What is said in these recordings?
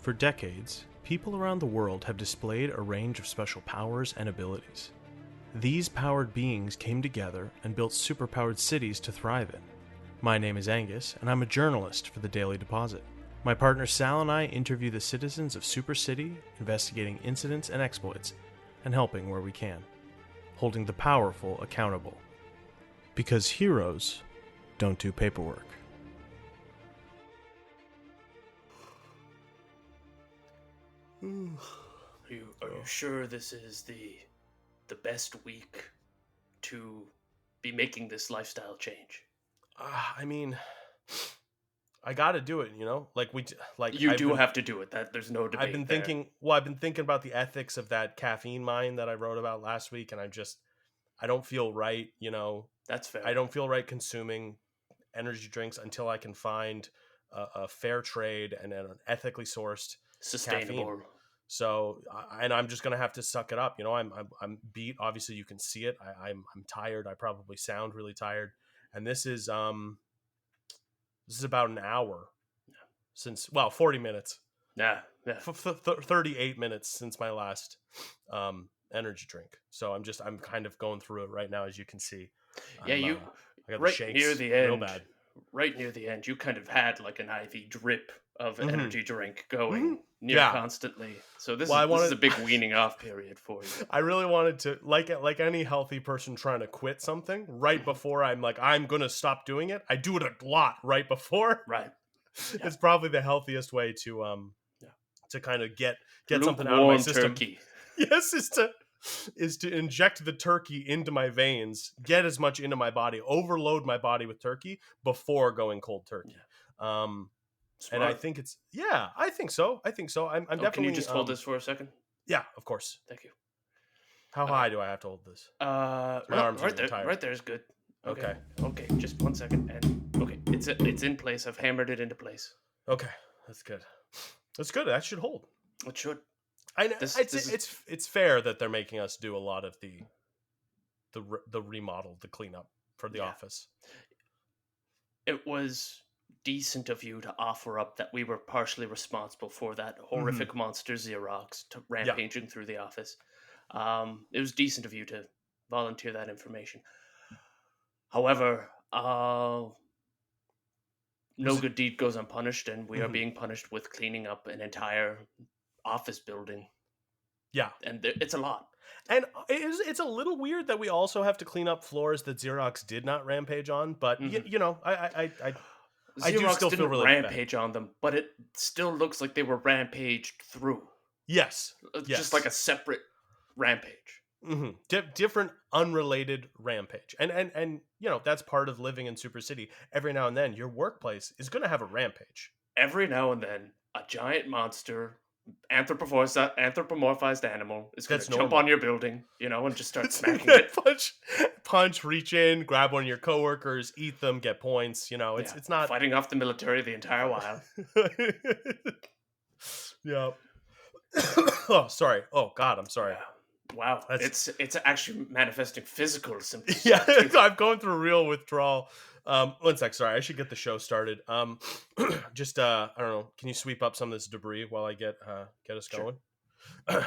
For decades, people around the world have displayed a range of special powers and abilities. These powered beings came together and built superpowered cities to thrive in. My name is Angus, and I'm a journalist for the Daily Deposit. My partner Sal and I interview the citizens of Super City, investigating incidents and exploits, and helping where we can, holding the powerful accountable. Because heroes don't do paperwork. Are you sure this is the best week to be making this lifestyle change? I mean, I got to do it, you know? You do have to do it. That there's no debate. I've been thinking about the ethics of that caffeine mine that I wrote about last week, and I don't feel right, you know. That's fair. I don't feel right consuming energy drinks until I can find a fair trade and an ethically sourced sustainable caffeine. So, and I'm just gonna have to suck it up. You know, I'm beat. Obviously, you can see it. I'm tired. I probably sound really tired. And this is about an hour since 40 minutes. Yeah. 38 minutes since my last energy drink. So I'm kind of going through it right now, as you can see. Yeah, I got right the shakes near the end. real bad. Right near the end, you kind of had like an IV drip of an energy drink going constantly. So this is a big weaning off period for you. I really wanted to, like any healthy person trying to quit something, right before I'm going to stop doing it. I do it a lot right before. Right. Yeah. It's probably the healthiest way to kind of get something out of my system. Turkey. Yes, is to inject the turkey into my veins, get as much into my body, overload my body with turkey before going cold turkey. Yeah. And I think I think so. I'm definitely. Can you just hold this for a second? Yeah, of course. Thank you. How high do I have to hold this? My arms right there. Tired. Right there is good. Okay. Just 1 second, and okay, it's in place. I've hammered it into place. Okay, that's good. That should hold. It should. I know it's fair that they're making us do a lot of the remodel, the cleanup for the office. It was decent of you to offer up that we were partially responsible for that horrific monster Xerox rampaging through the office. It was decent of you to volunteer that information. However, no good deed goes unpunished, and we are being punished with cleaning up an entire office building. Yeah. And it's a lot. And it's a little weird that we also have to clean up floors that Xerox did not rampage on, but you know, I do still feel really rampage on them, but it still looks like they were rampaged through. Yes. Just like a separate rampage. Different unrelated rampage. And you know, that's part of living in Super City. Every now and then your workplace is going to have a rampage. Every now and then a giant monster, anthropomorphized animal is going to jump on your building, you know, and just start smacking it. Punch, reach in, grab one of your coworkers, eat them, get points. You know, it's not fighting off the military the entire while. Yeah. Oh, sorry. Oh God, I'm sorry. Yeah. Wow, it's actually manifesting physical symptoms. Yeah, I'm going through a real withdrawal. 1 sec, sorry, I should get the show started. Just I don't know. Can you sweep up some of this debris while I get us going? Sure.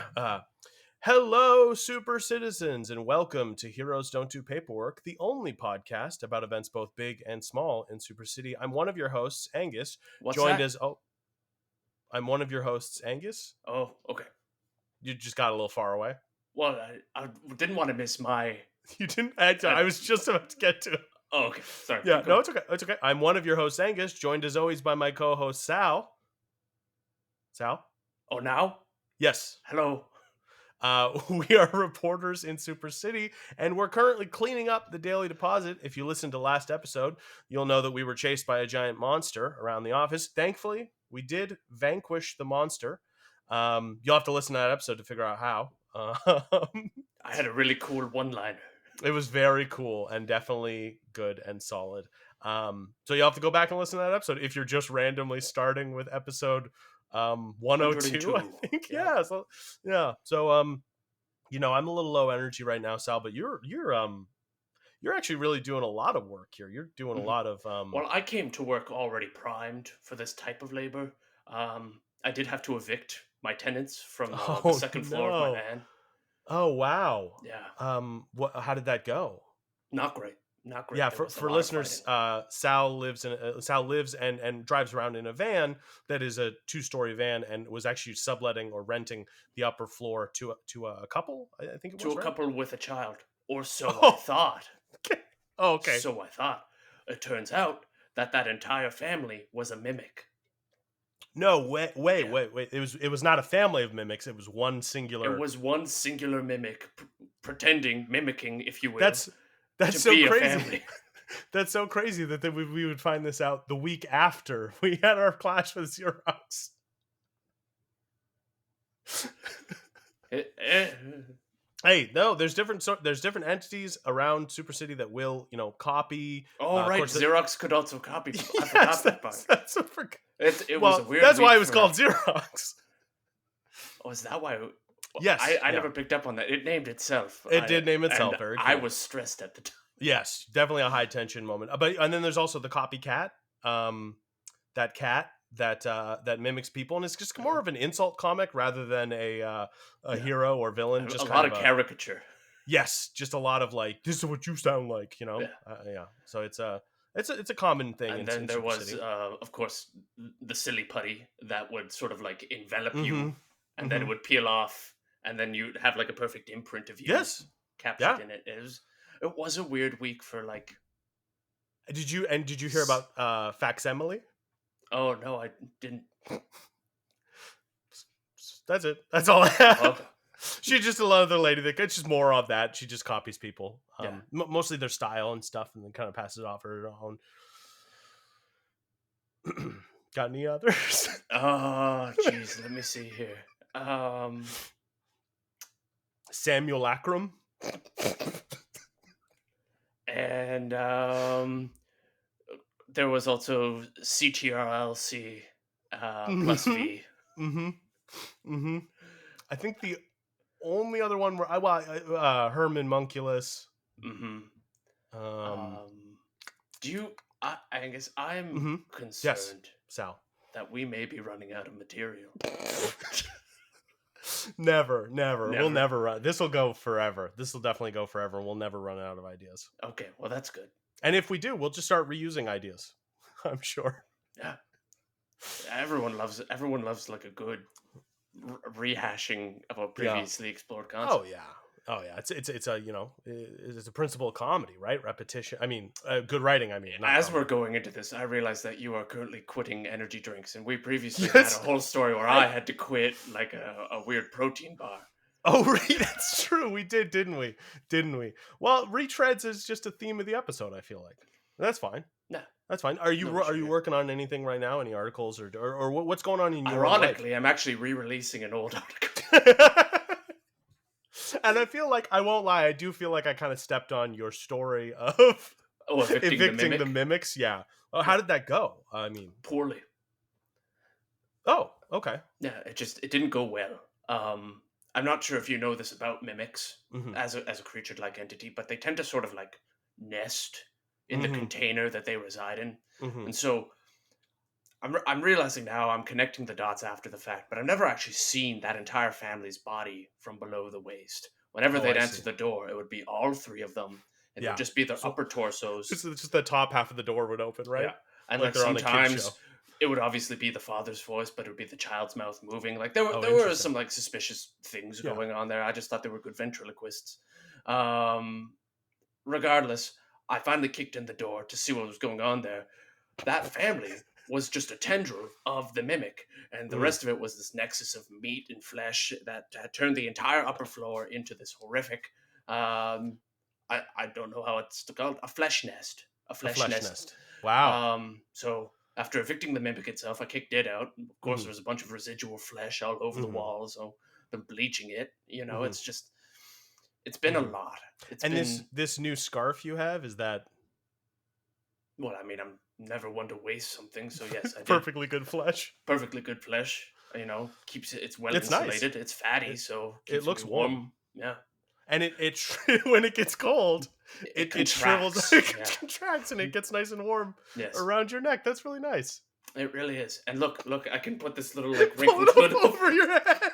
Hello, super citizens, and welcome to Heroes Don't Do Paperwork, the only podcast about events both big and small in Super City. I'm one of your hosts, Angus. I'm one of your hosts, Angus. Oh, okay. You just got a little far away. Well, I didn't want to miss my... You didn't? I was just about to get to it. Oh, okay. Sorry. Yeah, no, it's okay. It's okay. I'm one of your hosts, Angus, joined as always by my co-host, Sal. Sal? Oh, now? Yes. Hello. We are reporters in Super City, and we're currently cleaning up the Daily Deposit. If you listened to last episode, you'll know that we were chased by a giant monster around the office. Thankfully, we did vanquish the monster. You'll have to listen to that episode to figure out how. I had a really cool one-liner. It was very cool and definitely good and solid. So you'll have to go back and listen to that episode if you're just randomly starting with episode 102, I think. Yeah. So you know, I'm a little low energy right now, Sal, but you're actually really doing a lot of work here. You're doing a lot of Well, I came to work already primed for this type of labor. I did have to evict my tenants from the Oh second floor of my no. van. Oh wow. Yeah, How did that go? not great. Not Yeah, great. There was a for lot of fighting. listeners, Sal lives and drives around in a van that is a 2-story van, and was actually subletting or renting the upper floor to a couple. I think it To was, a right. couple with a child, or so I Oh, thought. okay. Oh, okay. So I thought. It turns out that that entire family was a mimic. No, wait, wait, Yeah. wait, wait. It was not a family of mimics. It was one It singular. was one singular mimic, pretending, mimicking, if you will, That's to that's so be a crazy. family. That's so crazy that we would find this out the week after we had our clash with Xerox. Hey, no, there's different entities around Super City that will, copy. Oh, Of right. course, Xerox could also copy people. I yes, forgot that part. that's a for, It was a well, weird that's why week it was for. called Xerox. Oh, is that why? Yes, I yeah, never picked up on that. It named itself. it did name And itself. Very I cool. was stressed at the time. Yes, definitely a high tension moment. And then there's also the copycat, that cat that mimics people, and it's just more of an insult comic rather than a Yeah. hero or villain. A Just lot kind of of a caricature. yes, just a lot of like, this is what you sound like, Yeah. yeah. So it's a common thing And in then there Super was, City. of course, the silly putty that would sort of like envelop Mm-hmm. you, and then Mm-hmm. it would peel off, and then you'd have like a perfect imprint of you Yes. captured Yeah. in it. It was a weird week for like. Did you hear about Facsimile? Oh no, I didn't. That's it. That's all I have. Okay. She's just another lady that it's just more of that. She just copies people, Yeah. mostly their style and stuff, and then kind of passes it off her own. Got any others? Oh, jeez. Let me see here. Samuel Akram. And there was also CTRLC plus V. Mm-hmm. Mm-hmm. I think the only other one where Herman Munculus. Mm-hmm. Do you, Angus? I'm Mm-hmm. concerned Yes, Sal. that we may be running out of material. Never. We'll never run. This will go forever. This will definitely go forever. We'll never run out of ideas. Okay, well that's good. And if we do, we'll just start reusing ideas. I'm sure. Yeah. Everyone loves like a good rehashing of a previously explored concept. Oh yeah. It's a principle of comedy, right? Repetition. I mean, good writing. I mean, As comedy. we're going into this, I realize that you are currently quitting energy drinks, and we previously Yes. had a whole story where I had to quit like a weird protein bar. Oh, right, that's true. We did, didn't we? Well, retreads is just a theme of the episode. I feel like that's fine. Nah, That's fine. Are you working on anything right now? Any articles or what's going on in your Ironically, I'm actually re-releasing an old article. life? And I feel like, I won't lie, I do feel like I kind of stepped on your story of evicting the mimics. Yeah. Oh, how did that go? I mean, poorly. Oh, okay. Yeah, it didn't go well. I'm not sure if you know this about mimics Mm-hmm. as a creature-like entity, but they tend to sort of like nest in the container that they reside in, and so I'm realizing now I'm connecting the dots after the fact, but I've never actually seen that entire family's body from below the waist. Whenever they'd answer the door, it would be all three of them, and it would just be their upper torsos. Just the top half of the door would open, right? Yeah, and like they're on a kid's sometimes show. it would obviously be the father's voice, but it would be the child's mouth moving. Like there were some like suspicious things going on there. I just thought they were good ventriloquists. Regardless, I finally kicked in the door to see what was going on there. That family was just a tendril of the mimic, and the rest of it was this nexus of meat and flesh that had turned the entire upper floor into this horrific. I don't know how it's called, a flesh nest. A flesh nest. Wow. So after evicting the mimic itself, I kicked it out. Of course, there was a bunch of residual flesh all over the walls, so been bleaching it. It's just, it's been a lot. This new scarf you have, is that? Well, I mean, I'm never one to waste something, so yes, I did. Perfectly good flesh. Perfectly good flesh. Keeps it. It's well It's insulated. Nice. It's fatty, so it looks warm. Yeah. And it when it gets cold, it shrivels. It contracts and it gets nice and warm yes. around your neck. That's really nice. It really is. And look, I can put this little like Pull wrinkled it hood up over your head.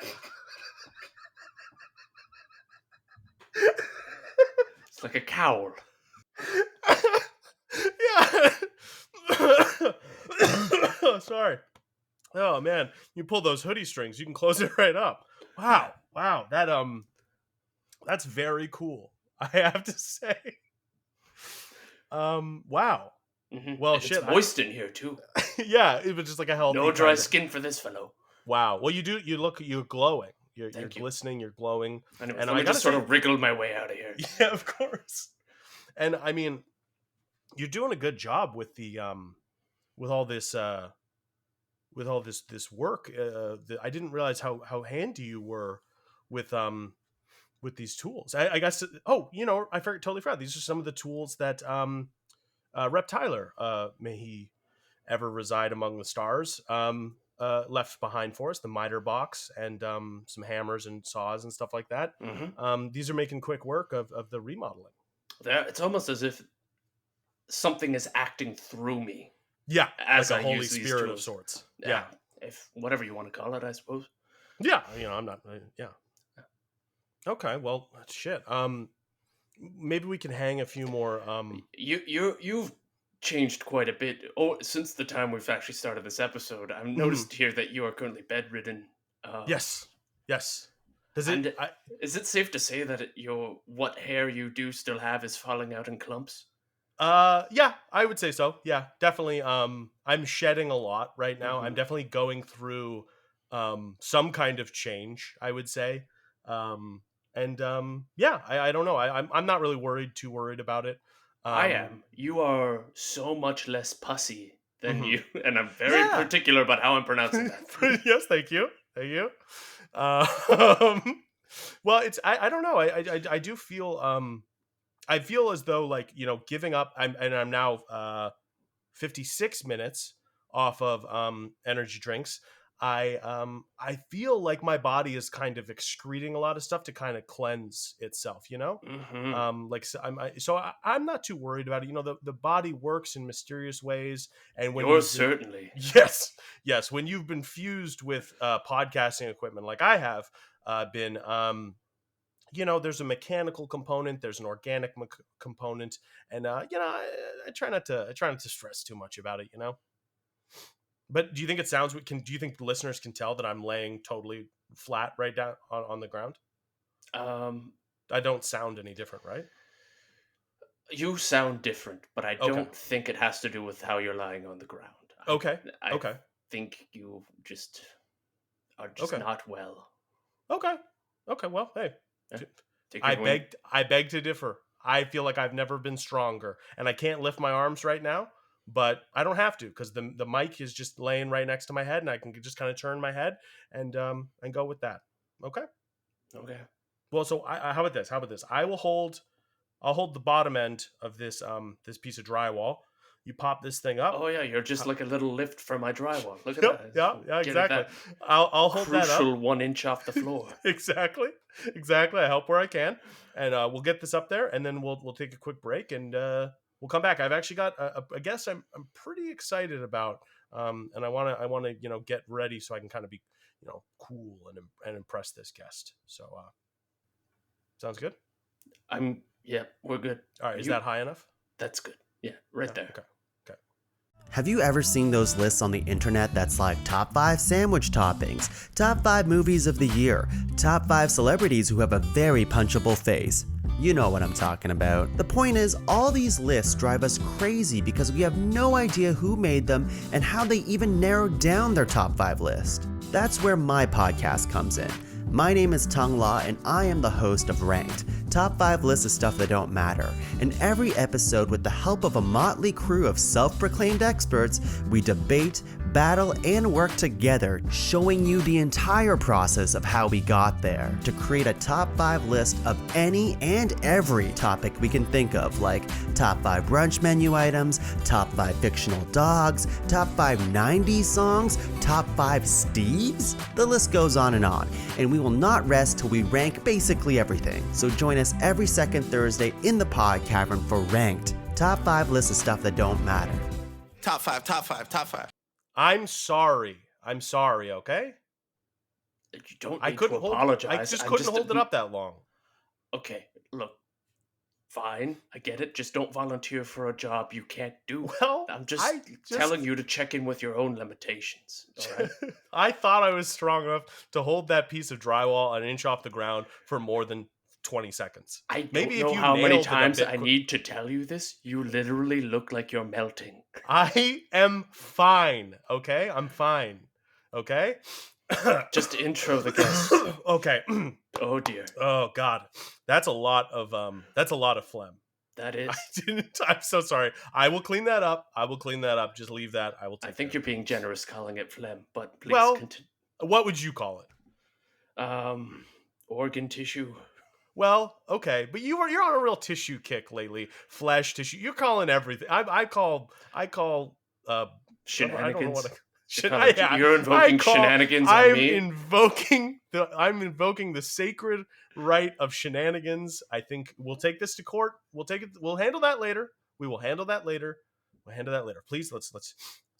It's like a cowl. Yeah. Sorry. Oh man, you pull those hoodie strings, you can close it right up. Wow. That's very cool. I have to say. Wow. Mm-hmm. Well, and shit. It's moist in here too. Yeah, it was just like a healthy. No dry kind of... skin for this fellow. Wow. Well, you're glowing. You're Thank you. glistening. You're glowing. Anyways, and let I me gotta just sort say- of wriggle my way out of here. Yeah, of course. And I mean, you're doing a good job with the with all this this work. I didn't realize how handy you were with these tools. I guess. Oh, I totally forgot. These are some of the tools that Rep Tyler, may he ever reside among the stars, left behind for us. The miter box and some hammers and saws and stuff like that. Mm-hmm. These are making quick work of the remodeling. It's almost as if something is acting through me. Yeah, as like a I Holy use these Spirit of tools. sorts. Yeah, if whatever you want to call it, I suppose. Yeah, I'm not. Yeah. Okay, well, shit. Maybe we can hang a few more. You've changed quite a bit. Oh, since the time we've actually started this episode, I've noticed here that you are currently bedridden. Yes. Does and it? Is it safe to say that what hair you do still have is falling out in clumps? Yeah, I would say so. Yeah, definitely. I'm shedding a lot right now. I'm definitely going through some kind of change, I would say. Yeah, I don't know. I'm not really too worried about it. I am. You are so much less pussy than you, and I'm very Yeah. particular about how I'm pronouncing that. Yes, thank you. Well, it's I don't know. I do feel I feel as though, like, giving up. I'm now 56 minutes off of energy drinks. I feel like my body is kind of excreting a lot of stuff to kind of cleanse itself, I'm not too worried about it. The body works in mysterious ways, and when Yours certainly. Yes, when you've been fused with podcasting equipment like I have been, there's a mechanical component, there's an organic component, and I try not to stress too much about it. But do you think do you think the listeners can tell that I'm laying totally flat right down on the ground? I don't sound any different, right? You sound different, but I don't think it has to do with how you're lying on the ground. I think you just are just not well. Okay. Well, hey, I beg to differ. I feel like I've never been stronger, and I can't lift my arms right now. But I don't have to, because the mic is just laying right next to my head, and I can just kind of turn my head and go with that. Okay. Well, so how about this? I'll hold the bottom end of this piece of drywall. You pop this thing up. Oh yeah, you're just like a little lift for my drywall. Look at that. Yeah, exactly. I'll hold that up. Crucial 1 inch off the floor. Exactly. I help where I can, and we'll get this up there, and then we'll take a quick break, and we'll come back. I've actually got a guest I'm pretty excited about, and I want to get ready so I can kind of be cool and impress this guest. So sounds good. We're good. All right, is that high enough? That's good. Yeah, right there. Okay. Have you ever seen those lists on the internet that's like top 5 sandwich toppings, top 5 movies of the year, top 5 celebrities who have a very punchable face? You know what I'm talking about. The point is, all these lists drive us crazy because we have no idea who made them and how they even narrowed down their top 5 list. That's where my podcast comes in. My name is Tuong La, and I am the host of Ranked, top 5 lists of stuff that don't matter. In every episode, with the help of a motley crew of self-proclaimed experts, we debate, battle, and work together, showing you the entire process of how we got there, to create a top 5 list of any and every topic we can think of, like top 5 brunch menu items, top 5 fictional dogs, top 5 90s songs, top 5 Steves? The list goes on, and we will not rest till we rank basically everything. So join us every second Thursday in the Pod Cavern for Ranked, top 5 lists of stuff that don't matter. Top 5. I'm sorry. Okay. You don't I need couldn't to hold. apologize. I just couldn't hold it up that long. Okay, look, fine, I get it. Just don't volunteer for a job you can't do. Well, I'm just telling you to check in with your own limitations. All right. I thought I was strong enough to hold that piece of drywall an inch off the ground for more than 20 seconds. I don't Maybe know if you how many nailed it a times bit I need to tell you this. You literally look like you're melting. I am fine. Okay, I'm fine. Okay. Just intro the guest. Okay. Oh dear. Oh God, that's a lot of phlegm. That is. I'm so sorry. I will clean that up. Just leave that. I will take I think care you're being generous calling it phlegm, but please Well, continue. What would you call it? Organ tissue. Well, okay, but you're on a real tissue kick lately. Flesh tissue. You're calling everything. I call Shenanigans. I don't know what you're invoking shenanigans on me. I'm invoking the sacred right of shenanigans. I think we'll take this to court. We'll handle that later. We will handle that later. Please, let's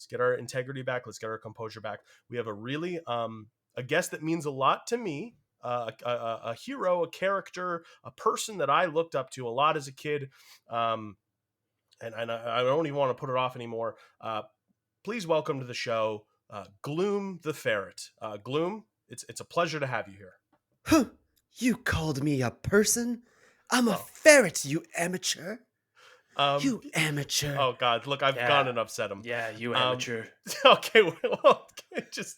get our integrity back. Let's get our composure back. We have a really a guest that means a lot to me. A hero, a character, a person that I looked up to a lot as a kid, and I don't even want to put it off anymore. Please welcome to the show, Gloom the Ferret. Gloom, it's a pleasure to have you here. Huh, you called me a person? I'm a ferret, you amateur. You amateur. Oh God, look, I've gone and upset him. Yeah, you amateur. Okay, well, just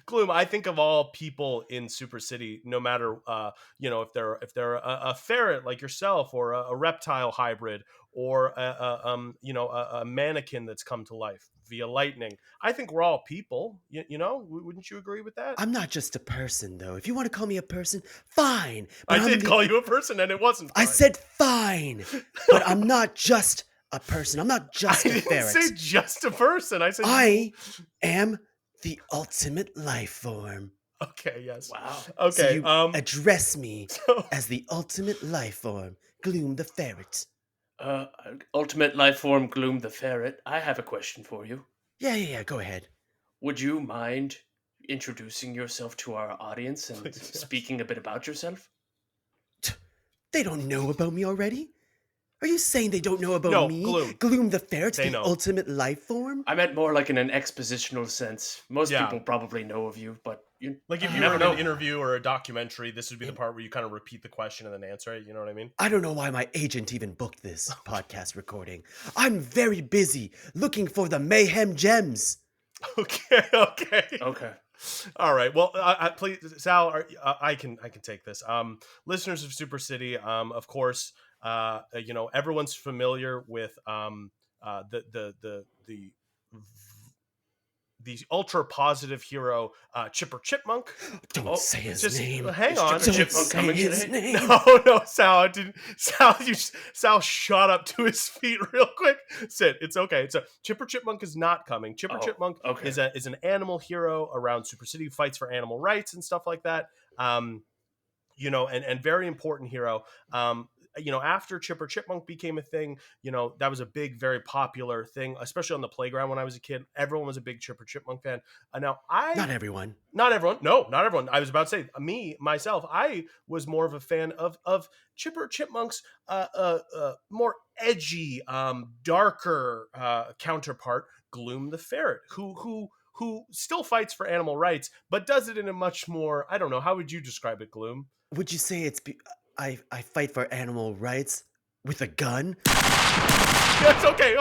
Gloom. I think of all people in Super City, no matter if they're a ferret like yourself, or a reptile hybrid, or a mannequin that's come to life via lightning. I think we're all people. Wouldn't you agree with that? I'm not just a person, though. If you want to call me a person, fine. But I did call you a person, and it wasn't fine. I said fine, but I'm not just a person. I'm not just a ferret. I didn't say just a person. I said I am the ultimate life form. Okay, yes. Wow. Okay. So you address me as the ultimate life form, Gloom the Ferret. Ultimate life form, Gloom the Ferret. I have a question for you. Yeah, go ahead. Would you mind introducing yourself to our audience and speaking a bit about yourself? They don't know about me already? Are you saying they don't know about me? Gloom the Ferret, the ultimate life form? I meant more like in an expositional sense. Most people probably know of you, but if you were in an interview or a documentary, this would be the part where you kind of repeat the question and then answer it. You know what I mean? I don't know why my agent even booked this podcast recording. I'm very busy looking for the mayhem gems. Okay. All right. Well, please, Sal, I can take this. Listeners of Super City, of course, everyone's familiar with the ultra positive hero Chipper Chipmunk. Don't say his name. Hang on. Don't say his name. No, Sal. I didn't. Sal shot up to his feet real quick. Sit. It's okay. Chipper Chipmunk is not coming. Chipper Chipmunk is an animal hero around Super City, who fights for animal rights and stuff like that. And very important hero. After Chipper Chipmunk became a thing, that was a big, very popular thing, especially on the playground when I was a kid. Everyone was a big Chipper Chipmunk fan. Not everyone. No, not everyone. I was about to say, myself, I was more of a fan of Chipper Chipmunk's more edgy, darker counterpart, Gloom the Ferret, who still fights for animal rights, but does it in a much more, I don't know, how would you describe it, Gloom? Would you say I fight for animal rights with a gun? That's okay.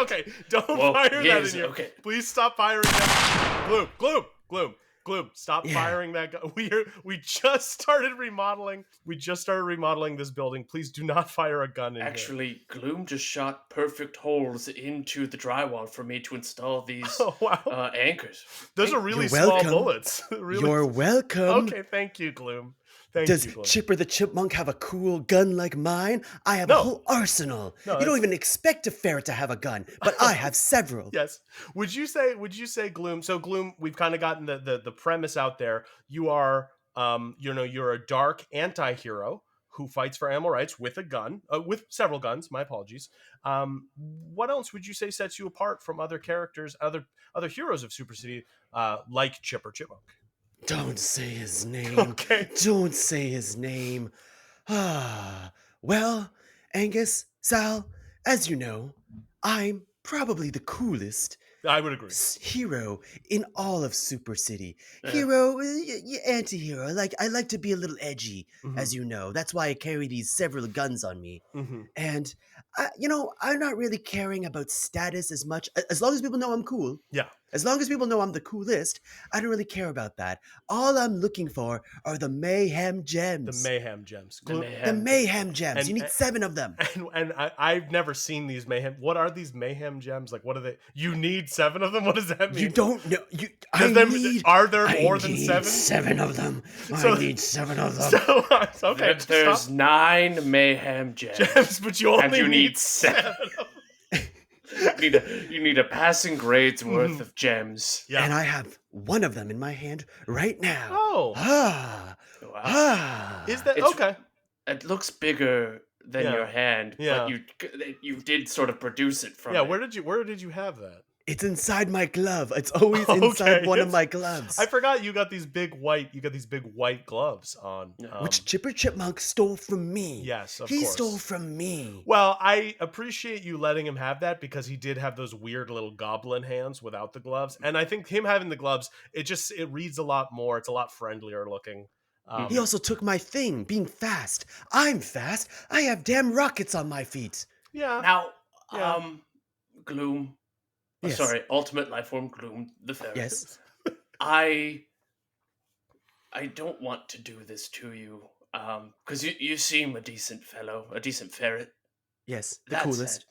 Don't fire that in here. Okay. Please stop firing that. Gloom. Stop firing that gun. We just started remodeling. This building. Please do not fire a gun in here. Actually, Gloom just shot perfect holes into the drywall for me to install these anchors. Those are really small bullets. You're welcome. Okay, thank you, Gloom. Does Chipper the Chipmunk have a cool gun like mine? I have a whole arsenal. You don't even expect a ferret to have a gun, but I have several. Yes. Would you say Gloom? So Gloom, we've kind of gotten the premise out there. You are you're a dark anti-hero who fights for animal rights with a gun, with several guns. My apologies. What else would you say sets you apart from other characters, other heroes of Super City, like Chipper Chipmunk? Don't say his name. Okay. Don't say his name. Well, Angus, Sal, as you know, I'm probably the coolest I would agree. hero in all of Super City. Yeah. Hero, anti-hero. I like to be a little edgy, Mhm. as you know. That's why I carry these several guns on me. Mm-hmm. And, I'm not really caring about status as much. As long as people know I'm cool. Yeah. As long as people know I'm the coolest, I don't really care about that. All I'm looking for are the mayhem gems. The mayhem gems. The mayhem gems. And- You need 7 of them. And I've never seen these mayhem. What are these mayhem gems? Like, what are they? You need 7 of them? What does that mean? You don't know. Are there more than I 7? need 7 of them. So- I need 7 of them. So, okay. There's stop. 9 mayhem gems. Gems, but you only And you need 7 of them. You need a passing grade's worth of gems. Yeah. And I have 1 of them in my hand right now. Oh. Wow. Is that It's- okay? It looks bigger than Yeah. your hand, Yeah. but you did sort of produce it from Yeah, it. where did you have that? It's inside my glove. It's always inside one of my gloves. I forgot you got these big white gloves on. Yeah. Which Chipper Chipmunk stole from me. Yes, of He course. stole from me. Well, I appreciate you letting him have that because he did have those weird little goblin hands without the gloves. And I think him having the gloves, it reads a lot more. It's a lot friendlier looking. He also took my thing, being fast. I'm fast. I have damn rockets on my feet. Yeah. Now, Yeah. Gloom. Yes. Sorry, Ultimate Lifeform Gloom The Ferret. Yes. I don't want to do this to you, because you seem a decent fellow, a decent ferret. Yes. The That coolest.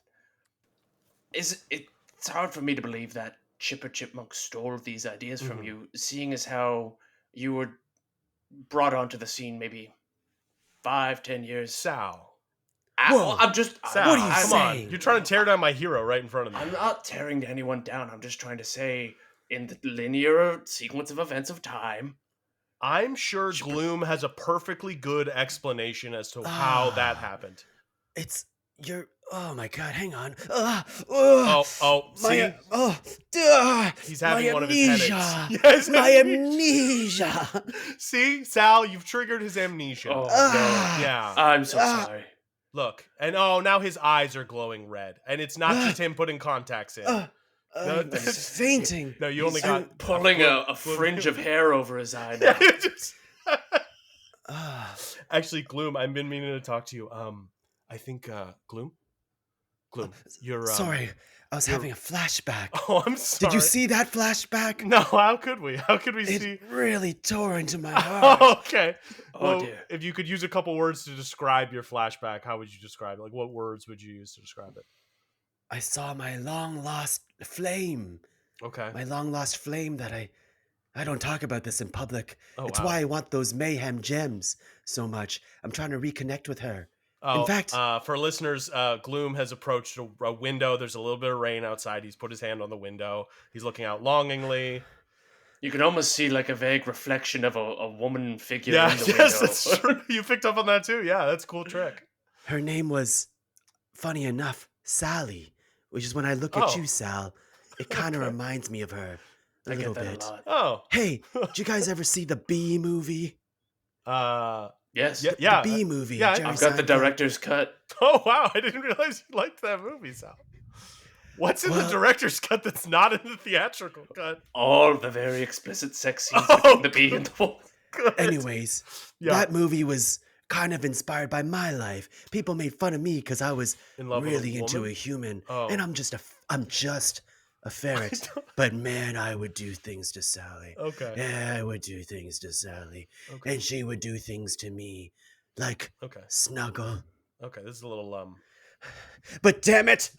said, it's hard for me to believe that Chipper Chipmunk stole these ideas from Mhm. you, seeing as how you were brought onto the scene maybe 5-10 years. Sal. Whoa. I'm just. Sal, What are you come saying? on. You're trying to tear down my hero right in front of me. I'm not tearing anyone down. I'm just trying to say, in the linear sequence of events of time, I'm sure Gloom has a perfectly good explanation as to how that happened. Oh my god, hang on. See? He's having my one of his headaches. amnesia. Yes, My amnesia. See, Sal, you've triggered his amnesia. oh Ah. no, Yeah. I'm so sorry. Look, and now his eyes are glowing red, and it's not just him putting contacts in. No, I'm fainting. No, you only He's got pulling a Gloom- fringe of hair over his eye now. Yeah, just- Ah. Actually, Gloom, I've been meaning to talk to you. I think Gloom, you're Sorry, I was having a flashback. Oh, I'm sorry. Did you see that flashback? No, how could we? How could we see? It really tore into my heart. Okay. Oh, Well, dear. if you could use a couple words to describe your flashback, how would you describe it? Like, what words would you use to describe it? I saw my long lost flame. Okay. My long lost flame that I don't talk about this in public. Oh, It's wow. why I want those mayhem gems so much. I'm trying to reconnect with her. Oh, in fact, for listeners, Gloom has approached a window. There's a little bit of rain outside. He's put his hand on the window. He's looking out longingly. You can almost see like a vague reflection of a woman figure Yeah, in the yes, window. that's true. You picked up on that too. Yeah, that's a cool trick. her name was, funny enough, Sally, which is when I look at Oh. you, Sal, it kind of Okay. reminds me of her a I little get that bit. a lot. Oh, Hey, did you guys ever see the Bee movie? Yes. yeah. The Bee movie. yeah, Jerry I've got the Seinfeld. director's cut. Oh, wow. I didn't realize you liked that movie, Sal. What's in the Well- director's cut that's not in the theatrical cut? All the very explicit sex scenes Oh, between the bee and the wolf. Good. Anyways, Yeah. that movie was kind of inspired by my life. People made fun of me because I was In love with a really into woman? a human, Oh. and I'm just a ferret. But man, I would do things to Sally. Okay. Yeah, I would do things to Sally, Okay. and she would do things to me, like Okay. snuggle. Okay. This is a little But damn it!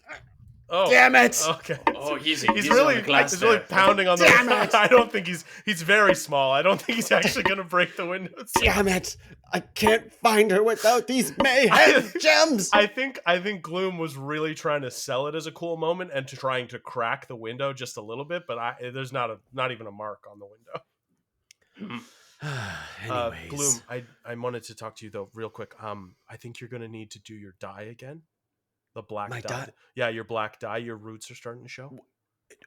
Oh. Damn it! Okay. Oh, easy. He's easy on really the glass he's really there. pounding on the Damn it! I don't think he's very small. I don't think he's actually gonna break the windows. Damn it! I can't find her without these mayhem gems. I think Gloom was really trying to sell it as a cool moment and to trying to crack the window just a little bit, but there's not even a mark on the window. Anyways. Gloom, I wanted to talk to you though real quick. I think you're gonna need to do your dye again. The black My dye. dye? Yeah, your black dye. Your roots are starting to show.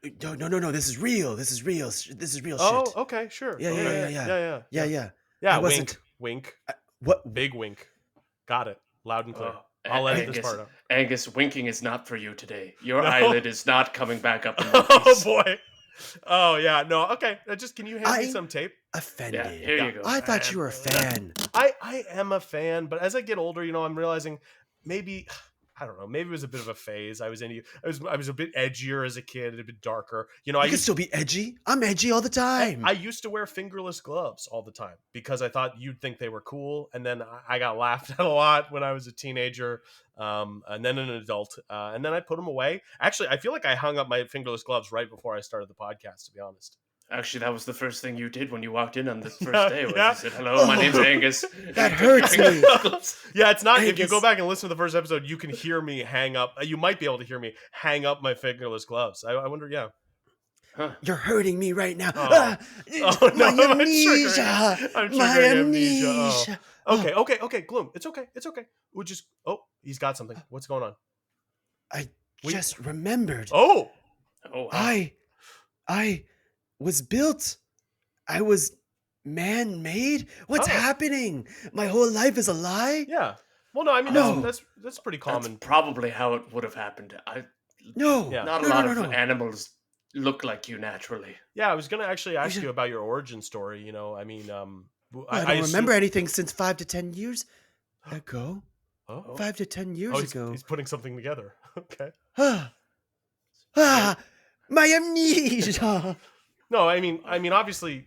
No. This is real. This is real. This is real Oh, shit. okay, sure. Yeah, Okay. Yeah. Yeah, I wink, wasn't. wink, What? big wink. Got it. Loud and clear. Oh, I'll edit Angus, this part out. Angus, winking is not for you today. Your No. eyelid is not coming back up. In one Oh piece. boy. Oh yeah. No. Okay. Just can you hand me some tape? Offended. Yeah, here you go. I thought you were a fan. I am a fan, but as I get older, I'm realizing maybe I don't know. Maybe it was a bit of a phase. I was a bit edgier as a kid, a bit darker. You can still be edgy. I'm edgy all the time. I used to wear fingerless gloves all the time because I thought you'd think they were cool, and then I got laughed at a lot when I was a teenager, and then an adult, and then I put them away. Actually, I feel like I hung up my fingerless gloves right before I started the podcast. To be honest. Actually, that was the first thing you did when you walked in on the first day. Was yeah. You said, "Hello, my name's Angus." That hurts me. Yeah, it's not. Angus. If you go back and listen to the first episode, you can hear me hang up. You might be able to hear me hang up my fingerless gloves. I wonder. Yeah. Huh. You're hurting me right now. Oh. Oh, no, my I'm amnesia. I'm My triggering amnesia. amnesia. Oh. Okay. Gloom. It's okay. We'll just. Oh, he's got something. What's going on? I just remembered. Oh. Oh, wow. I was built. I was man-made. What's happening? My whole life is a lie? Yeah. Well, no. I mean, No. that's pretty common. That's probably how it would have happened. No. Yeah. Not a lot of animals look like you naturally. Yeah, I was gonna actually ask you about your origin story. I mean, I don't remember anything since 5 to 10 years ago. Oh. 5 to 10 years ago. He's putting something together. Okay. My amnesia. No, I mean, obviously,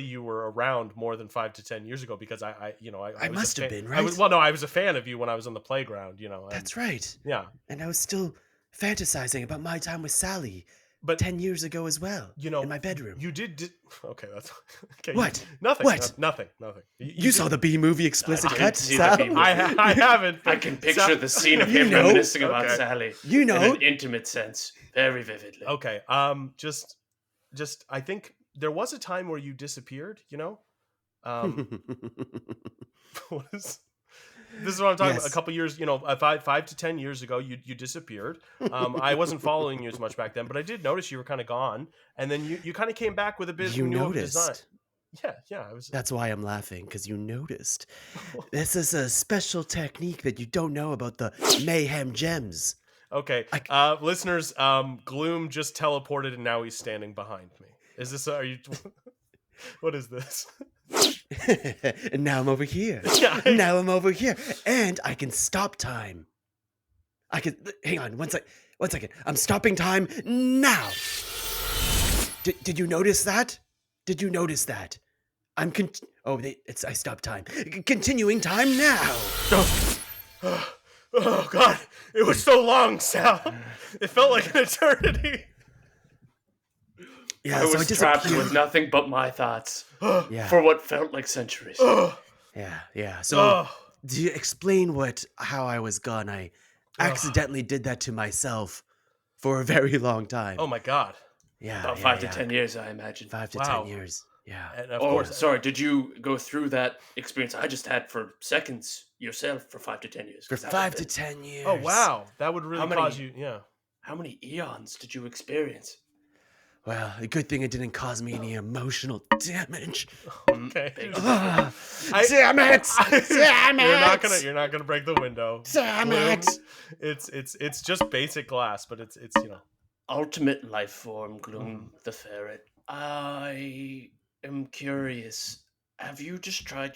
you were around more than 5 to 10 years ago because I was must a have fan. been, right? I was a fan of you when I was on the playground. That's right. Yeah, And I was still fantasizing about my time with Sally, but 10 years ago as well. In my bedroom. You did. Okay, that's okay. What? Nothing. What? Nothing. You saw the B movie explicit I cut, didn't see Sal? the B movie. I haven't. I can picture the scene of You him know. reminiscing about Okay. Sally. You in know. an intimate sense, very vividly. Okay. Just I think there was a time where you disappeared. What is? This is what I'm talking about. Yes. A couple years, 5 to 10 years ago, you disappeared. I wasn't following you as much back then, but I did notice you were kind of gone, and then you kind of came back with a bit. You new design. noticed. Yeah. I was. That's why I'm laughing, because you noticed. This is a special technique that you don't know about the Mayhem Gems. Okay, listeners, Gloom just teleported, and now he's standing behind me. Is this? Are you? What is this? And now I'm over here. Yeah. Now I'm over here. And I can stop time. Hang on, one second. I'm stopping time now. Did you notice that? Did you notice that? I stopped time. Continuing time now. Oh God! It was so long, Sal. It felt like an eternity. Yeah, I was trapped with nothing but my thoughts Yeah. for what felt like centuries. Yeah. So, do you explain how I was gone? I accidentally did that to myself for a very long time. Oh my God! Yeah. About 5 to 10 years, I imagine. 5 to Wow. 10 years. Yeah. And of Oh, course, sorry. Did you go through that experience I just had for seconds yourself for 5 to 10 years? For 'Cause that 5 would to be- 10 years. Oh wow, that would really How many- cause you. Yeah. How many eons did you experience? Well, a good thing it didn't cause me any emotional damage. Okay. Big Ah, damn it! Damn it! You're not gonna break the window. Damn Gloom. it! It's just basic glass, but it's Ultimate life form, Gloom the Ferret. I am curious. Have you just tried,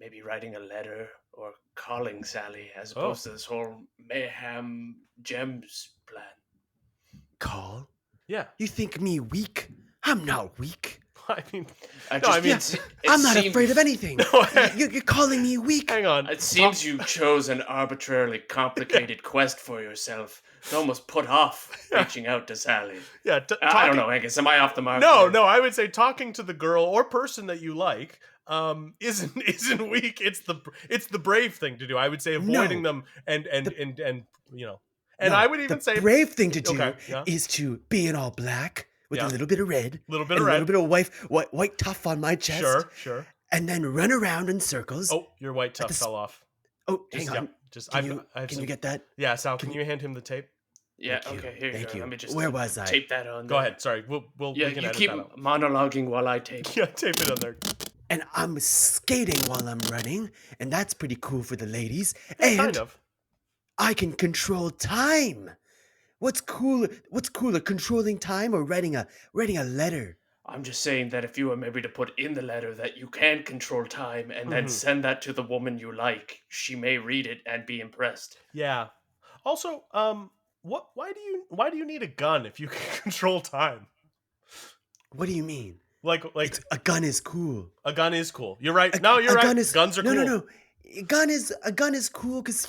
maybe writing a letter or calling Sally as opposed to this whole Mayhem Gems plan? Call? yeah. You think me weak? I'm not weak. I mean, I no, I mean, I'm not afraid of anything. You're calling me weak. hang on. It seems you chose an arbitrarily complicated quest for yourself to almost put off reaching out to Sally. Yeah. I don't know, Angus. Am I off the mark? No, here? I would say talking to the girl or person that you like isn't weak. It's the brave thing to do. I would say avoiding them and No, I would even the say brave thing to do Okay, yeah. is to be in all black with a little bit of red. A little bit and of red. A little bit of white tuff on my chest. Sure. And then run around in circles. Oh, your white tuff fell off. Oh, hang on. Can you get that? Yeah, Sal, can you hand him the tape? Yeah, okay, here you go. Let me just Where was I? tape that on. Go ahead. Sorry, we can you edit keep that out. monologuing while I tape. Yeah, tape it on there. And I'm skating while I'm running, and that's pretty cool for the ladies. Yeah, and kind of. I can control time. What's cooler, controlling time or writing a letter? I'm just saying that if you were maybe to put in the letter that you can control time and then send that to the woman you like, she may read it and be impressed. Yeah. Also, why do you need a gun if you can control time? What do you mean? Like a gun is cool. A gun is cool. You're right. You're right. Guns are cool. No. A gun is cool because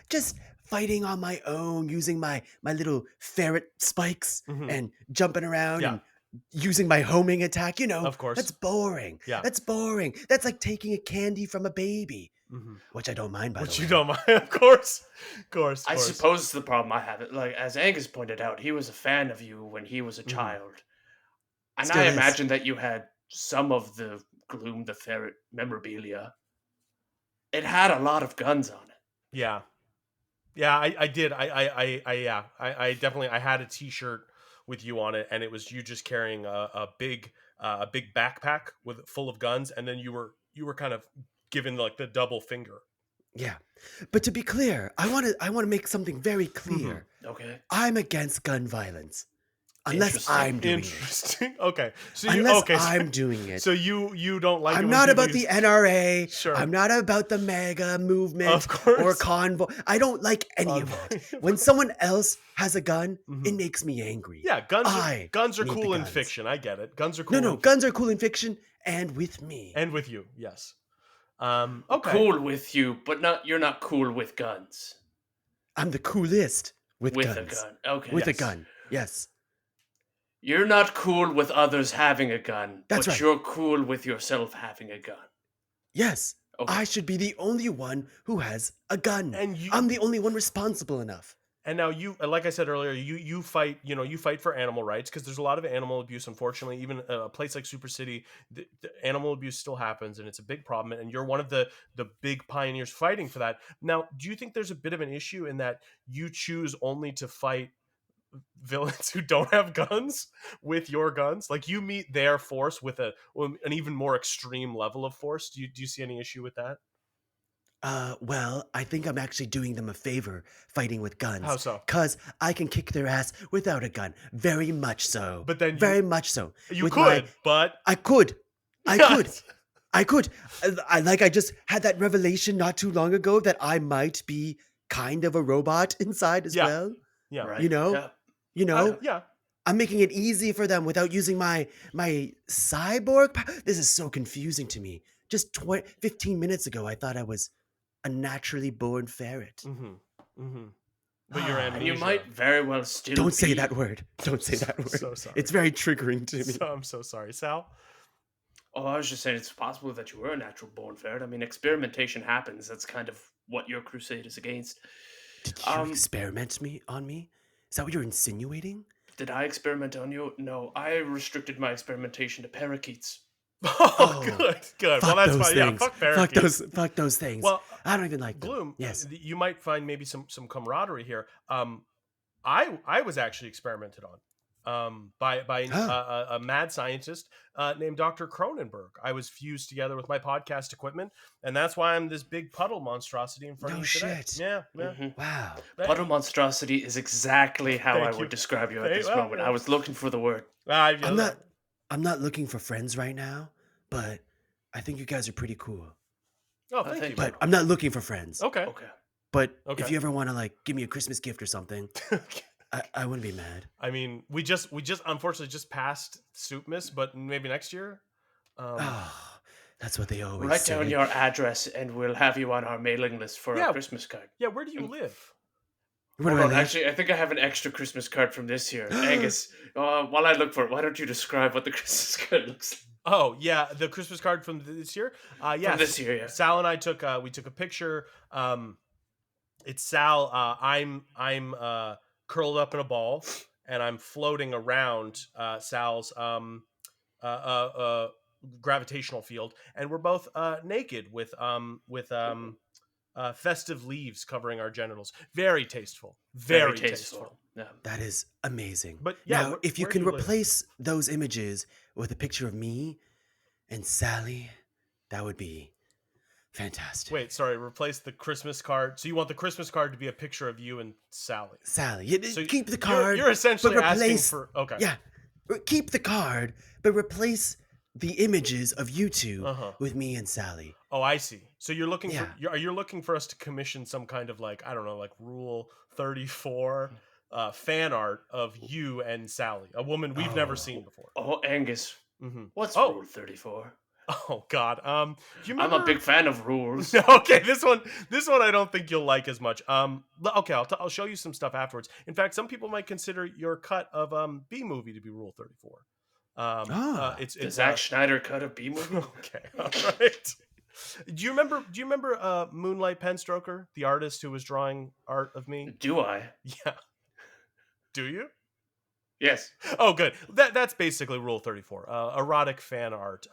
just fighting on my own, using my little ferret spikes and jumping around and using my homing attack. Of course, that's boring. Yeah, that's boring. That's like taking a candy from a baby, which I don't mind. By the way, you don't mind, of course. I suppose the problem I have, like as Angus pointed out, he was a fan of you when he was a child. And Still I is. imagine that you had some of the Gloom the Ferret memorabilia. It had a lot of guns on it. Yeah, I did. I definitely. I had a T-shirt with you on it, and it was you just carrying a big backpack full of guns, and then you were kind of giving like the double finger. Yeah, but to be clear, I want to make something very clear. Okay, I'm against gun violence. Unless I'm doing it. Okay. So I'm doing it. So you don't like it. I'm not about the NRA. Sure. I'm not about the MAGA movement of course. or convoy. I don't like any of that. When someone else has a gun, it makes me angry. Yeah, guns are cool in fiction. I get it. Guns are cool. No, guns are cool in fiction and with me. And with you, yes. Okay. Cool with you, but you're not cool with guns. I'm the coolest with guns. With a gun. Okay. With a gun. Yes. You're not cool with others having a gun, That's but right. You're cool with yourself having a gun. Yes. Okay. I should be the only one who has a gun. And I'm the only one responsible enough. And now you, like I said earlier, you fight, you fight for animal rights because there's a lot of animal abuse. Unfortunately, even a place like Super City, the animal abuse still happens, and it's a big problem. And you're one of the big pioneers fighting for that. Now, do you think there's a bit of an issue in that you choose only to fight villains who don't have guns with your guns? Like you meet their force with an even more extreme level of force. Do you see any issue with that? Well, I think I'm actually doing them a favor fighting with guns. How so? Because I can kick their ass without a gun. Very much so. But then very much so. You could, but I could. I just had that revelation not too long ago that I might be kind of a robot inside as well. Yeah. Right. Yeah. I'm making it easy for them without using my cyborg power. This is so confusing to me. Just 15 minutes ago, I thought I was a naturally born ferret. But you're amnesia. And you might very well still Don't say that word. Don't say that word. So sorry. It's very triggering to me. I'm so sorry. Sal? Oh, I was just saying it's possible that you were a natural born ferret. I mean, experimentation happens. That's kind of what your crusade is against. Did you experiment on me? Is that what you're insinuating? Did I experiment on you? No, I restricted my experimentation to parakeets. Oh, good. Well, that's fine. Yeah, fuck parakeets. Fuck those things. Well, I don't even like them. Gloom. Yes. You might find maybe some camaraderie here. I was actually experimented on by a mad scientist named Dr. Cronenberg. I was fused together with my podcast equipment, and that's why I'm this big puddle monstrosity in front of you today. Shit. Yeah. Wow. Puddle monstrosity is exactly how I would describe you at this moment. I was looking for the word. I'm not looking for friends right now, but I think you guys are pretty cool. Oh, thank you. But I'm not looking for friends. Okay. But if you ever want to give me a Christmas gift or something, I wouldn't be mad. I mean, we just unfortunately just passed Soupmas, but maybe next year. That's what they always Write say. down your address and we'll have you on our mailing list for a Christmas card. Yeah, where do you live? Actually, I think I have an extra Christmas card from this year. Angus, while I look for it, why don't you describe what the Christmas card looks like? Oh, yeah, the Christmas card from this year? Yeah. From this year, yeah. Sal and I took a picture. It's Sal. I'm curled up in a ball, and I'm floating around Sal's gravitational field, and we're both naked with festive leaves covering our genitals. Very tasteful. Very tasteful. Yeah. That is amazing. But yeah, now, if you where can do you live? replace those images with a picture of me and Sally, that would be fantastic. Wait, sorry. Replace the Christmas card. So you want the Christmas card to be a picture of you and Sally? Sally, So keep the card. You're essentially but asking replace, for. Okay. Yeah, keep the card, but replace the images of you two with me and Sally. Oh, I see. So you're looking Yeah. for you're looking for us to commission some kind of like, I don't know, like Rule 34 fan art of you and Sally, a woman we've never seen before. Oh, Angus. Mm-hmm. What's Rule 34? Oh God. Do you remember? I'm a big fan of rules. Okay, this one I don't think you'll like as much. Okay, I'll show you some stuff afterwards. In fact, some people might consider your cut of B movie to be Rule 34. It's the Zack Schneider cut of B movie. Okay, all right. Do you remember Moonlight Penstroker, the artist who was drawing art of me? Do I? Yeah. Do you? Yes. Oh, good. That's basically Rule 34. Erotic fan art.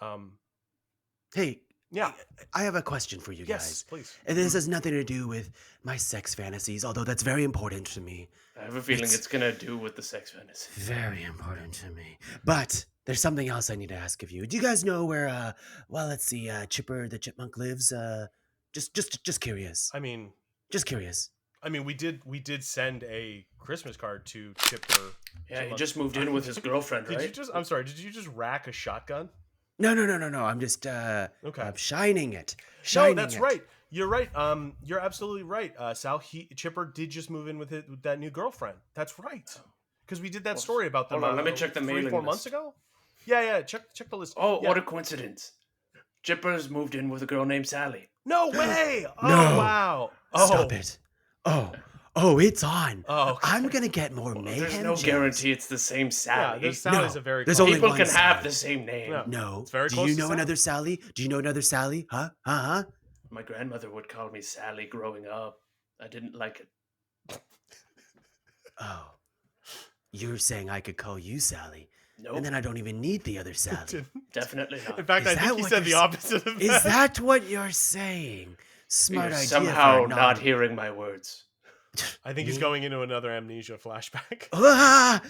Hey, yeah. I have a question for you guys. Yes, please. And this has nothing to do with my sex fantasies, although that's very important to me. I have a feeling it's gonna do with the sex fantasy. Very important to me. But there's something else I need to ask of you. Do you guys know where let's see, Chipper the Chipmunk lives? Just curious. Just curious. We did send a Christmas card to Chipper. Yeah, he just moved in with his girlfriend, right? I'm sorry, did you just rack a shotgun? No. I'm just okay. I'm shining it. No, that's right. You're right. You're absolutely right. Sal, Chipper did just move in with that new girlfriend. That's right. Because we did that story about them. Hold on, let me check the mailing 4 months ago. Yeah. Check the list. Oh, yeah. What a coincidence! Chipper's moved in with a girl named Sally. No way! Oh No. Wow! Stop it! Oh, it's on. Oh, okay. I'm gonna get more mayhem. There's no guarantee it's the same Sally. Yeah, Sally's a very. There's only people one can Sally. have the same name. No. It's very Do close you to know Sally. another Sally? Do you know another Sally? Huh? My grandmother would call me Sally growing up. I didn't like it. Oh, you're saying I could call you Sally? Nope. And then I don't even need the other Sally. Definitely not. In fact, Is I that think he what said the you're opposite of that. Is that what you're saying? Smart You're idea. somehow for a not hearing my words. I think he's going into another amnesia flashback. Ah!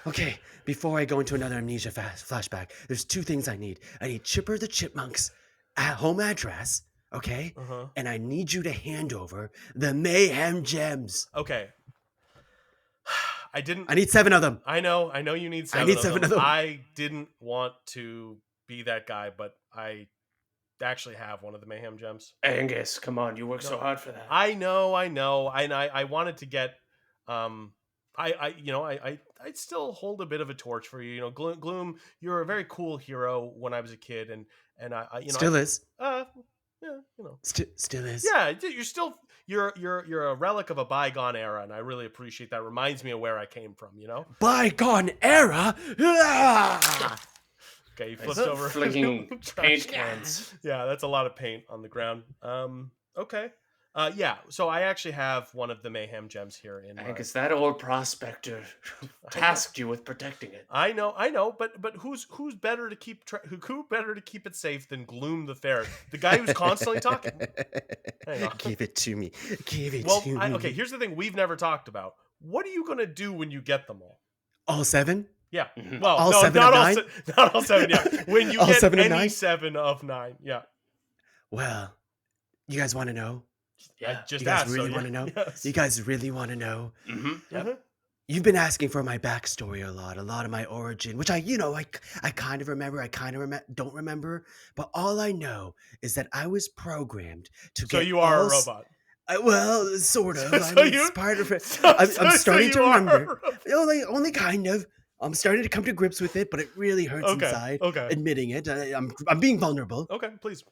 Okay, before I go into another amnesia flashback, there's two things I need. I need Chipper the Chipmunk's home address, okay? And I need you to hand over the Mayhem Gems. Okay. I need 7 of them. I know you need 7 I need 7 of them. I didn't want to be that guy, but I actually have one of the Mayhem Gems. Angus, come on, you work so hard for that. I know. And I wanted to get I still hold a bit of a torch for you. You know, Gloom, you're a very cool hero when I was a kid, and I Still is. Yeah, you know. Still is. Yeah, you're a relic of a bygone era, and I really appreciate that. Reminds me of where I came from, you know? Bygone era? Ah! Okay, you flipped over. Flinging paint cans. Yeah, that's a lot of paint on the ground. Okay. Yeah, so I actually have one of the Mayhem Gems here in Angus, that old prospector tasked you with protecting it. I know, but who's better to keep who better to keep it safe than Gloom the Ferret, the guy who's constantly talking? Hang on. Give it to me. Okay, here's the thing we've never talked about. What are you gonna do when you get them all? All 7? Yeah. Mm-hmm. Well, all no, 7 not of all 9? Not all 7. Yeah. When you All get 7 of any 9? 7 of 9. Yeah. Well, you guys want to know? Yeah. I just You guys asked, really so want to know? Yes. You guys really want to know? Mm-hmm. Yep. You've been asking for my backstory a lot of my origin, which I kind of remember, don't remember, but all I know is that I was programmed to get. So you are a robot. Well, sort of. So part of it. so- I'm so starting to you are remember. a robot. Only kind of. I'm starting to come to grips with it, but it really hurts inside. Okay. Admitting it, I'm being vulnerable. Okay, please.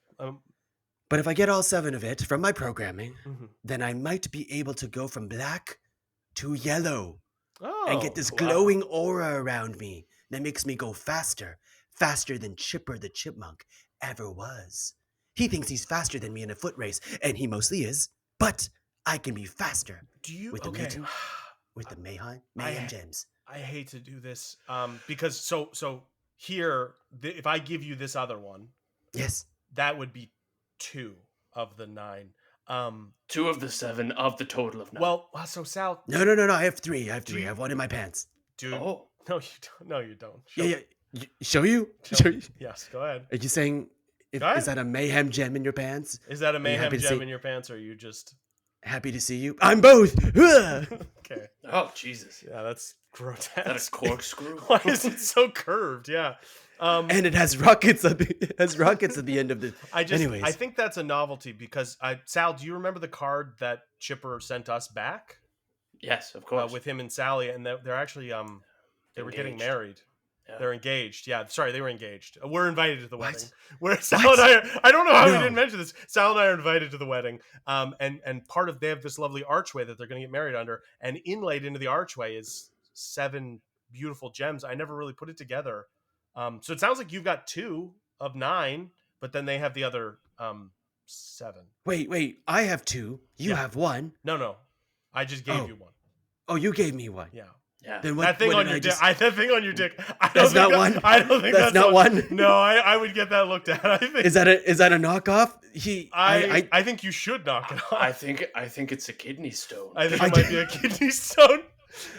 But if I get all 7 of it from my programming, Mhm. then I might be able to go from black to yellow. Oh, And get this glowing aura around me that makes me go faster than Chipper the Chipmunk ever was. He thinks he's faster than me in a foot race, and he mostly is, but I can be faster. Do you with the okay? mutant. with the mayhem gems. I hate to do this, because so here, if I give you this other one, yes, that would be 2 of the 9. 2 of the 7 of the total of 9. Well, so Sal. No. I have 3. I have 1 in my pants. Dude. Oh. No, you don't. No, you don't. Yeah. Show you? Yes, go ahead. Are you saying, is that a mayhem gem in your pants? Is that a mayhem gem in your pants, or are you just happy to see you? I'm both. Okay. Oh, Jesus. Yeah, that's grotesque. That's a corkscrew. Why is it so curved? Yeah. And it has rockets at the end of the. Anyways, I think that's a novelty because Sal, do you remember the card that Chipper sent us back? Yes, of course. With him and Sally, and they're actually they were getting married. Yeah. They're engaged. Yeah, sorry, they were engaged. We're invited to the wedding. Where Sal and I don't know how we didn't mention this. Sal and I are invited to the wedding. And part of, they have this lovely archway that they're going to get married under, and inlaid into the archway is 7 beautiful gems. I never really put it together. So it sounds like you've got 2 of 9, but then they have the other 7. Wait, I have 2. You have 1. No. I just gave you 1. Oh, you gave me 1. Yeah. Yeah. Then that thing on your dick. That thing on your dick. That's not 1. I don't think that's not 1. No, I would get that looked at. I think. Is that a knockoff? I think you should knock it off. I think it's a kidney stone. I think it might be a kidney stone.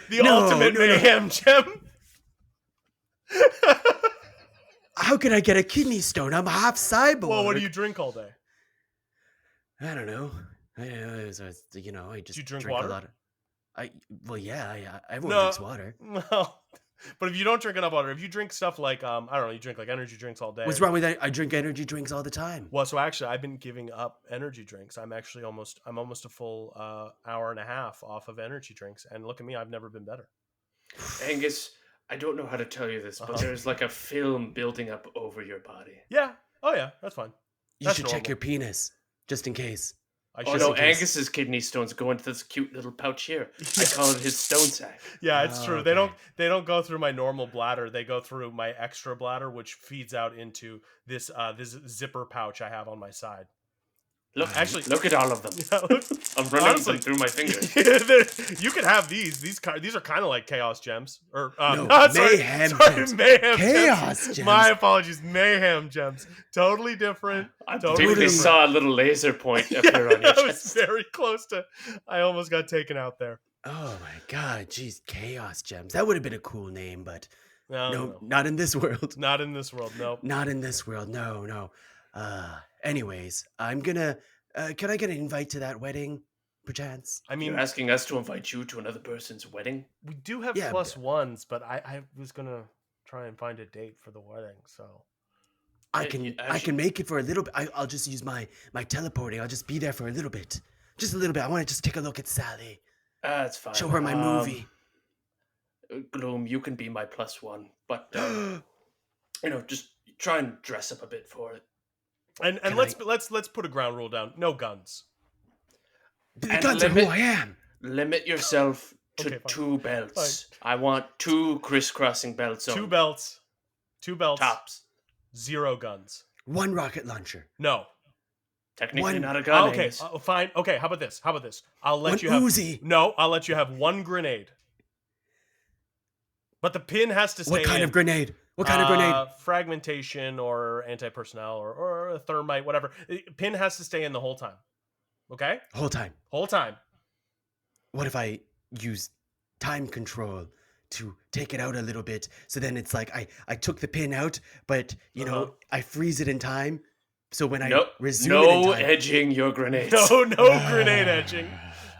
The ultimate mayhem gem. How could I get a kidney stone? I'm half cyborg. Well, what do you drink all day? I don't know. I just do you drink water? A lot of, everyone drinks water. No, but if you don't drink enough water, if you drink stuff like I don't know, you drink like energy drinks all day. What's wrong with that? I drink energy drinks all the time. Well, so actually, I've been giving up energy drinks. I'm almost a full hour and a half off of energy drinks, and look at me, I've never been better. Angus, I don't know how to tell you this, but there's like a film building up over your body. Yeah. Oh yeah, that's fine. You should check your penis just in case. Angus's kidney stones go into this cute little pouch here. I call it his stone sack. Yeah, it's true. Okay. They don't go through my normal bladder. They go through my extra bladder, which feeds out into this zipper pouch I have on my side. Look at all of them. Yeah, I'm running them through my fingers. You can have these. These are kind of like chaos gems, or mayhem gems. Mayhem chaos gems. My apologies, mayhem gems. Totally different. I saw a little laser point appear on your chest. I was very close to. I almost got taken out there. Oh my god, jeez, chaos gems. That would have been a cool name, but no, not in this world. Not in this world. No. Not in this world. No. Anyways, I'm gonna. Can I get an invite to that wedding, perchance? I mean, you're asking us to invite you to another person's wedding? We do have +1s, but I was gonna try and find a date for the wedding, so I can make it for a little bit. I'll just use my teleporting. I'll just be there for a little bit, just a little bit. I want to just take a look at Sally. That's fine. Show her my movie. Gloom, you can be my +1, but just try and dress up a bit for it. And let's put a ground rule down. No guns. The guns are who I am. Limit yourself to 2 belts. Fine. I want 2 crisscrossing belts. 2 belts. 2 belts. Tops. 0 guns. 1 rocket launcher. No. Technically not a gun. Okay. Fine. Okay. How about this? I'll let you Uzi. have. No. I'll let you have 1 grenade. But the pin has to stay. What kind of grenade? What kind of grenade? Fragmentation or anti-personnel or a thermite, whatever. Pin has to stay in the whole time. Okay? Whole time. What if I use time control to take it out a little bit? So then it's like I took the pin out, but I freeze it in time. So when I resume it in time, edging your grenades. No grenade edging.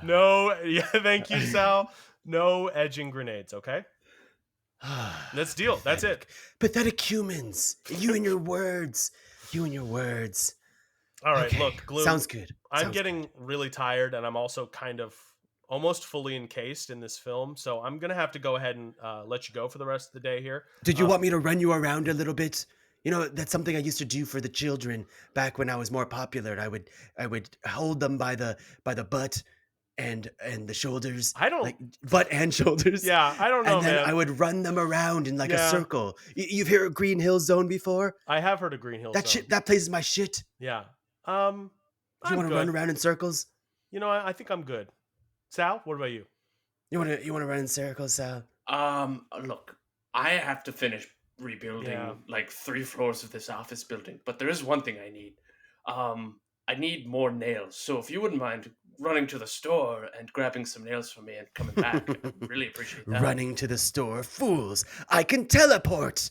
No. Yeah. Thank you, Sal. No edging grenades. Okay. Let's deal. That's it. Pathetic humans. You and your words. All right, okay. Look, Gloom. Sounds good. I'm getting really tired, and I'm also kind of almost fully encased in this film, so I'm gonna have to go ahead and let you go for the rest of the day here. Did you want me to run you around a little bit? That's something I used to do for the children back when I was more popular. I would hold them by the butt and the shoulders. I don't like butt and shoulders. Yeah, I don't know. And then man. I would run them around in like a circle. You've heard of Green Hill Zone before? I have heard of Green Hill Zone. That place is my shit. Yeah. Do you want to run around in circles? I think I'm good. Sal, what about you? You wanna run in circles, Sal? Look, I have to finish rebuilding like 3 floors of this office building, but there is one thing I need. I need more nails. So if you wouldn't mind running to the store and grabbing some nails for me and coming back, I'd really appreciate that. Running to the store, fools! I can teleport.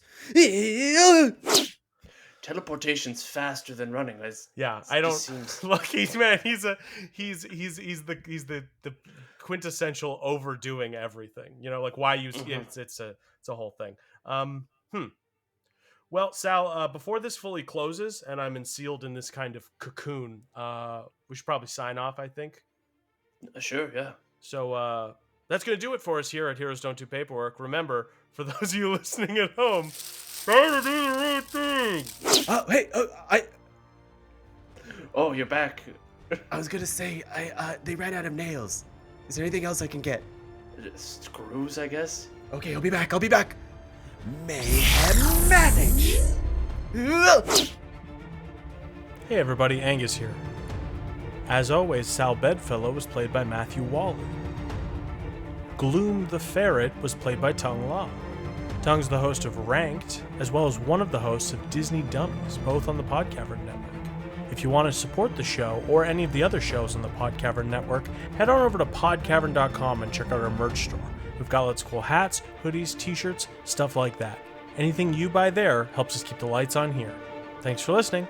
Teleportation's faster than running. I don't look. He's the quintessential overdoing everything. You know, like why use it's a whole thing. Well, Sal, before this fully closes and I'm sealed in this kind of cocoon, we should probably sign off, I think. Sure, yeah. So that's going to do it for us here at Heroes Don't Do Paperwork. Remember, for those of you listening at home, try to do the right thing. Oh, you're back. I was gonna say, they ran out of nails. Is there anything else I can get? Screws, I guess? Okay, I'll be back. Mayhem manage. Hey everybody, Angus here. As always, Sal Bedfellow was played by Matthew Wally. Gloom the Ferret was played by Tuong La. Tuong's the host of Ranked, as well as one of the hosts of Disney Dummies, both on the Podcavern Network. If you want to support the show or any of the other shows on the Podcavern Network, head on over to podcavern.com and check out our merch store. We've got lots of cool hats, hoodies, t-shirts, stuff like that. Anything you buy there helps us keep the lights on here. Thanks for listening.